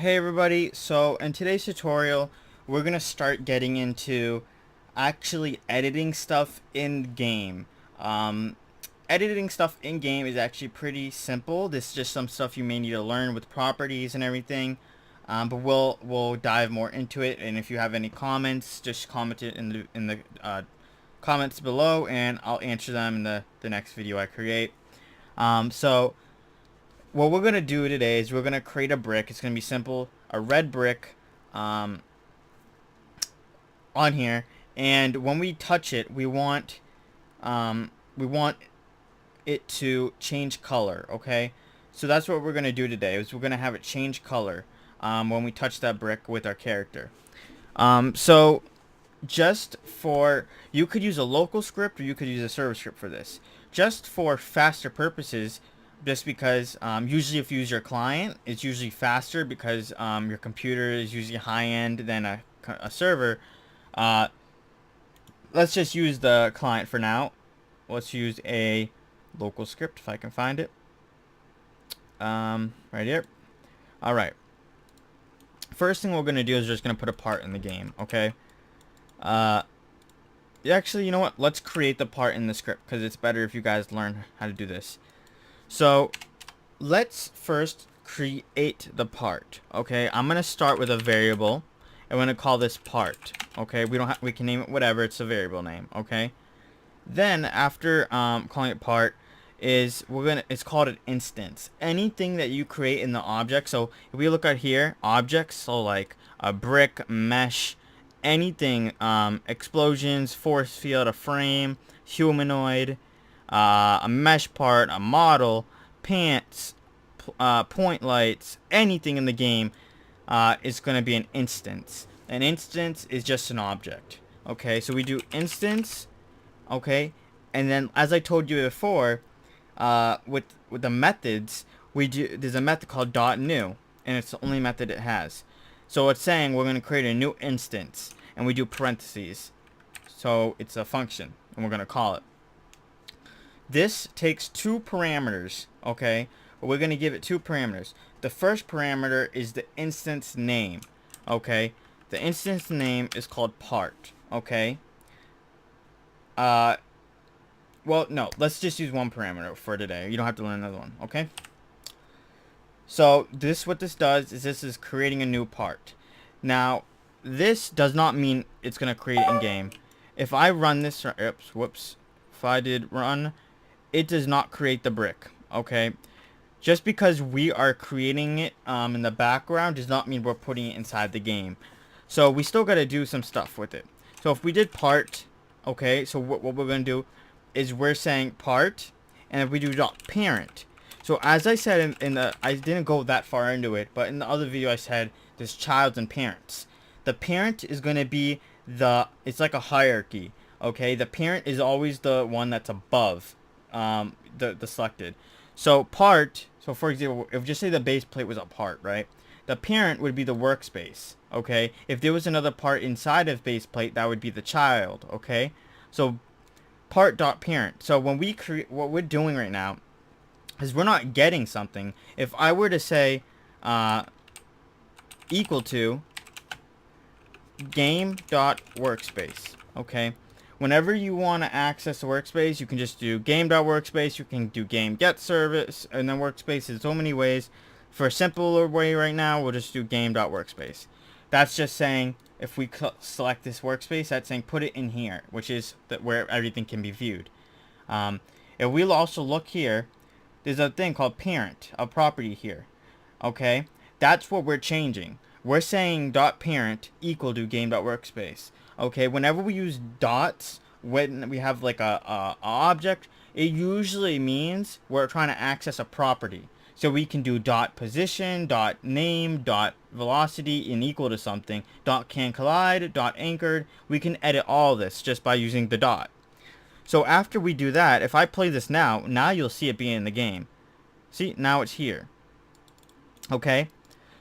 Hey everybody, so in today's tutorial we're gonna start getting into actually editing stuff in game. Editing stuff in game is actually pretty simple. This is just some stuff you may need to learn with properties and everything. But we'll dive more into it, and if you have any comments, just comment it in the comments below and I'll answer them in the next video I create. So what we're going to do today is we're going to create a brick. It's going to be simple, a red brick on here, and when we touch it, we want it to change color. Okay, so that's what we're going to do today. Is we're going to have it change color when we touch that brick with our character. So just for, you could use a local script or you could use a server script for this. Just for faster purposes, just because usually if you use your client, it's usually faster because your computer is usually high-end than a server. Let's just use the client for now. Let's use a local script if I can find it. Right here. Alright. First thing we're going to do is just going to put a part in the game, okay? Actually, you know what? Let's create the part in the script because it's better if you guys learn how to do this. So let's first create the part. Okay, I'm gonna start with a variable. I'm gonna call this part. Okay, we can name it whatever. It's a variable name. Okay. Then after calling it part, it's called an instance. Anything that you create in the object. So if we look at here, objects. So like a brick, mesh, anything, explosions, force field, a frame, humanoid, a mesh part, a model, pants, point lights, anything in the game is going to be an instance. An instance is just an object. Okay, so we do instance. Okay, and then as I told you before, with the methods, there's a method called .new, and it's the only method it has. So it's saying we're going to create a new instance, and we do parentheses. So it's a function, and we're going to call it. This takes two parameters, okay? We're going to give it two parameters. The first parameter is the instance name, okay? The instance name is called part, okay? Well, no, let's just use one parameter for today. You don't have to learn another one, okay? So what this does is this is creating a new part. Now, this does not mean it's going to create in-game. If I run this, whoops, if I did run, it does not create the brick, okay? Just because we are creating it in the background does not mean we're putting it inside the game. So we still got to do some stuff with it. So if we did part, okay, so what we're going to do is we're saying part, and if we do .parent. So as I said I didn't go that far into it, but in the other video I said there's child and parents. The parent is going to be it's like a hierarchy, okay? The parent is always the one that's above the selected. So part, so for example, if just say the base plate was a part, right? The parent would be the workspace, okay? If there was another part inside of base plate, that would be the child, okay? So part.parent. So when we create, what we're doing right now is we're not getting something. If I were to say equal to game.workspace, okay? Whenever you want to access the workspace, you can just do game.workspace. You can do game get service, and then workspace is so many ways. For a simpler way right now, we'll just do game.workspace. That's just saying if we select this workspace, that's saying put it in here, which is where everything can be viewed. If we'll also look here, there's a thing called parent, a property here. Okay, that's what we're changing. We're saying .parent equal to game.workspace. Okay, whenever we use dots, when we have like a object, it usually means we're trying to access a property. So we can do .position, .name, .velocity and equal to something, .can collide, .anchored. We can edit all this just by using the dot. So after we do that, if I play this now you'll see it being in the game. See, now it's here. Okay,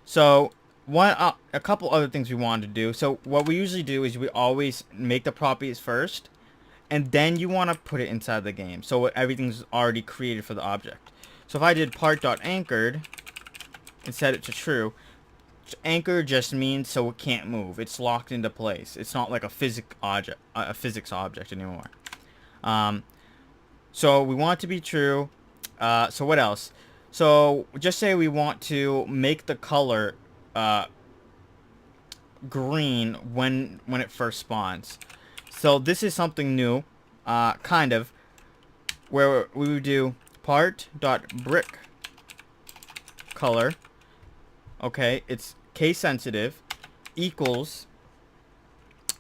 so a couple other things we wanted to do. So what we usually do is we always make the properties first, and then you want to put it inside the game, so everything's already created for the object. So if I did part.anchored and set it to true, Anchor just means so it can't move. It's locked into place. It's not like a physics object anymore. So we want it to be true. So what else? So just say we want to make the color green when it first spawns. So this is something new, kind of, where we would do part.brick color. Okay, it's case sensitive equals,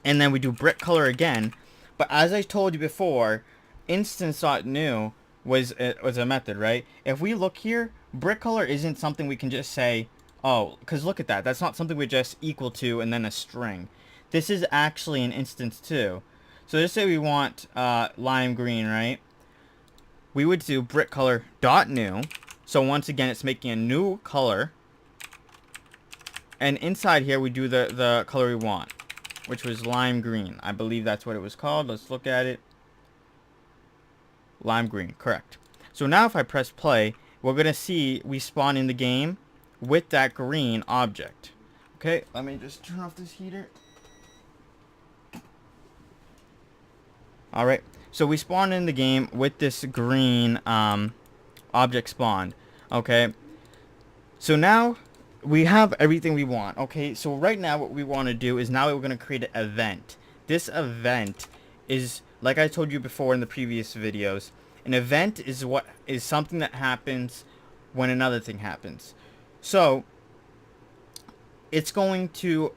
and then we do brick color again. But as I told you before, instance.new was a method, right? If we look here, brick color isn't something we can just say, oh, because look at that. That's not something we just equal to and then a string. This is actually an instance too. So just say we want lime green, right? We would do brick color dot new. So once again, it's making a new color. And inside here, we do the color we want, which was lime green. I believe that's what it was called. Let's look at it. Lime green, correct. So now if I press play, we're going to see we spawn in the game with that green object. Okay, let me just turn off this heater. Alright, so we spawn in the game with this green object spawned. Okay, so now we have everything we want. Okay, so right now what we want to do is now we're going to create an event. This event is, like I told you before in the previous videos, an event is something that happens when another thing happens. So it's going to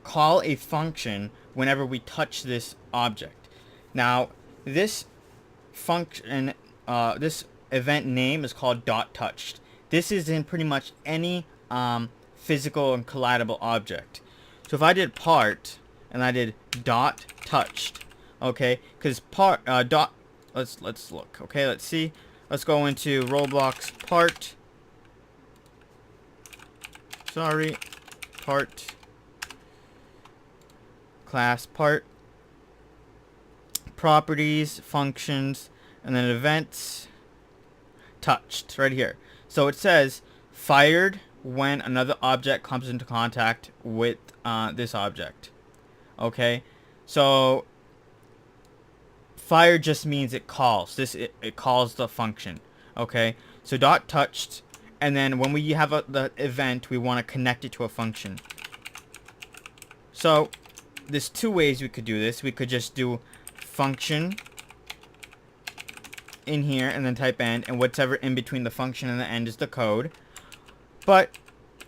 call a function whenever we touch this object. Now this function, this event name is called .touched. This is in pretty much any physical and collidable object. So if I did part and I did .touched, okay, because part let's look. Okay, let's see. Let's go into ROBLOX part. Sorry, part class part properties functions and then events touched right here. So it says fired when another object comes into contact with this object. Okay, so fire just means it calls it calls the function. Okay, so .touched, and then when we have the event, we want to connect it to a function. So there's two ways we could do this. We could just do function in here and then type end, and whatever in between the function and the end is the code. But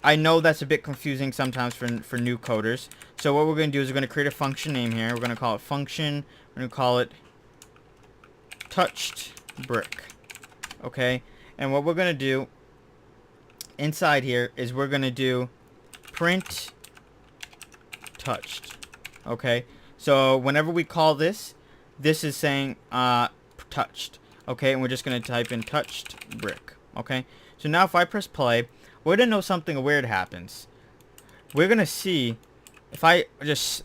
I know that's a bit confusing sometimes for new coders. So what we're going to do is we're going to create a function name here. We're going to call it function. We're going to call it touched brick. Okay, and what we're going to do inside here is we're going to do print touched. Okay, so whenever we call this is saying touched. Okay, and we're just going to type in touched brick. Okay, so now if I press play, we're going to know something weird happens. We're going to see, if I just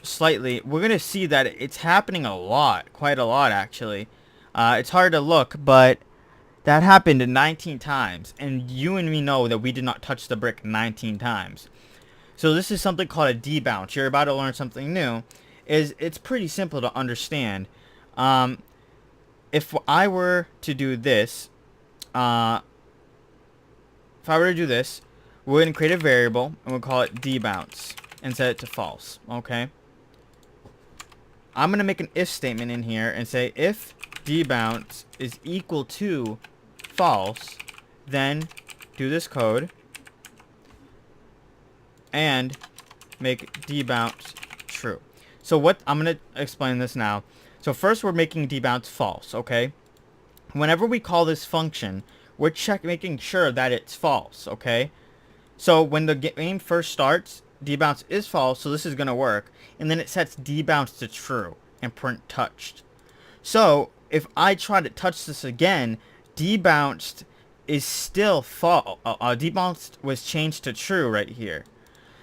slightly, we're going to see that it's happening a lot, quite a lot actually. It's hard to look, but that happened 19 times, and you and me know that we did not touch the brick 19 times. So this is something called a debounce. You're about to learn something new. It's pretty simple to understand. If I were to do this, we're going to create a variable, and we'll call it debounce, and set it to false. Okay. I'm going to make an if statement in here and say if debounce is equal to false, then do this code and make debounce true. So what I'm going to explain this now. So first we're making debounce false, okay? Whenever we call this function, we're making sure that it's false, okay? So when the game first starts, debounce is false, so this is going to work. And then it sets debounce to true and print touched. So if I try to touch this again, debounced is still false. Debounced was changed to true right here.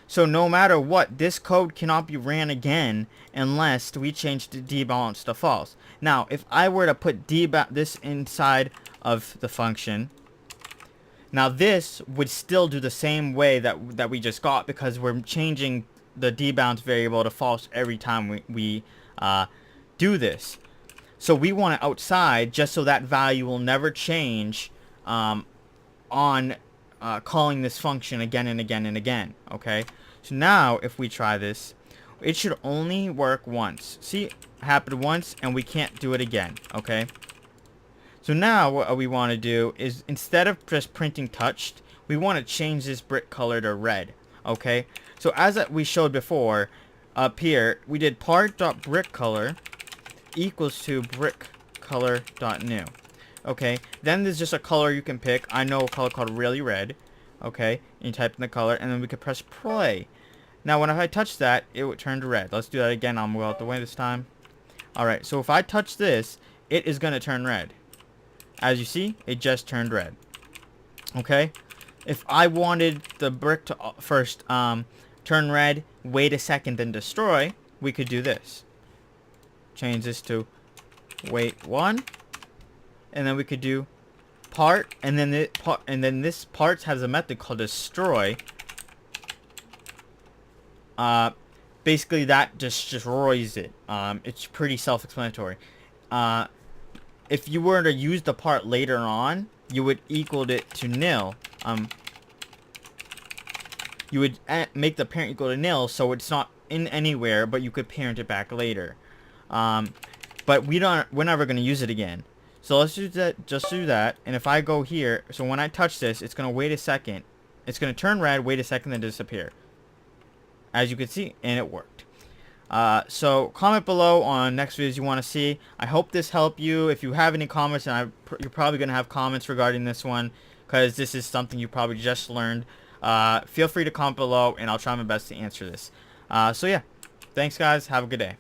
So no matter what, this code cannot be ran again unless we change the debounce to false. Now, if I were to put this inside of the function, Now this would still do the same way that we just got, because we're changing the debounce variable to false every time we do this. So we want it outside just so that value will never change on calling this function again and again and again. Okay, so now if we try this, it should only work once. See, it happened once and we can't do it again. Okay, so now what we want to do is, instead of just printing touched, we want to change this brick color to red. Okay, so as we showed before, up here we did part.brickColor equals to brickColor.new. Okay, then there's just a color you can pick. I know a color called really red. Okay, and you type in the color, and then we could press play. Now when if I touch that, it would turn to red. Let's do that again. I'll move out the way this time. Alright, so if I touch this, it is going to turn red. As you see, it just turned red. Okay, if I wanted the brick to first turn red, wait a second, then destroy, we could do this. Change this to wait 1, and then we could do part, and then this part has a method called destroy. Basically that just destroys it. It's pretty self-explanatory. If you were to use the part later on, you would equal it to nil. You would make the parent equal to nil, so it's not in anywhere, but you could parent it back later. But we're never going to use it again. So let's do that. Just do that. And if I go here, so when I touch this, it's going to wait a second. It's going to turn red, wait a second, then disappear. As you can see, and it worked. So comment below on next videos you want to see. I hope this helped you. If you have any comments, and you're probably going to have comments regarding this one, because this is something you probably just learned, feel free to comment below, and I'll try my best to answer this. So yeah, thanks guys. Have a good day.